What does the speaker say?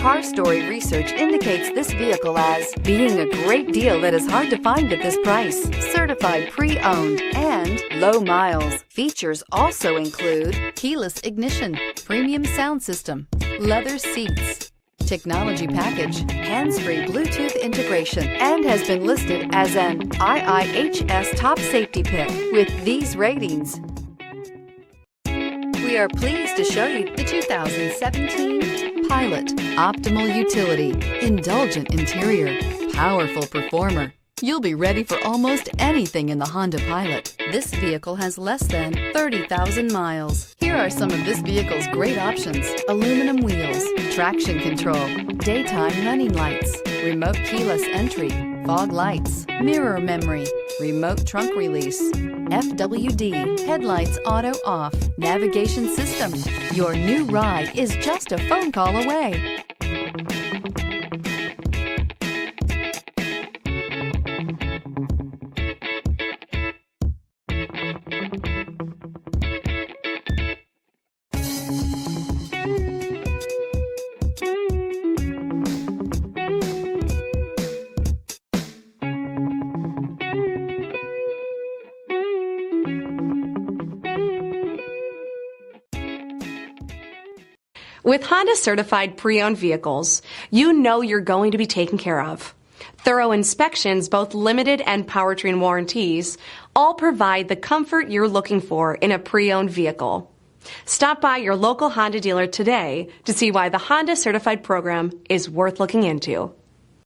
Car Story research indicates this vehicle as being a great deal that is hard to find at this price. Certified pre-owned and low miles. Features also include keyless ignition, premium sound system, leather seats, technology package, hands-free Bluetooth integration, and has been listed as an IIHS top safety pick with these ratings. We are pleased to show you the 2017 Pilot. Optimal utility, indulgent interior, powerful performer. You'll be ready for almost anything in the Honda Pilot. This vehicle has less than 30,000 miles. Here are some of this vehicle's great options: aluminum wheels, traction control, daytime running lights, remote keyless entry, fog lights, mirror memory, remote trunk release, FWD, headlights auto off, navigation system. Your new ride is just a phone call away. With Honda certified pre-owned vehicles, you know you're going to be taken care of. Thorough inspections, both limited and powertrain warranties, all provide the comfort you're looking for in a pre-owned vehicle. Stop by your local Honda dealer today to see why the Honda certified program is worth looking into.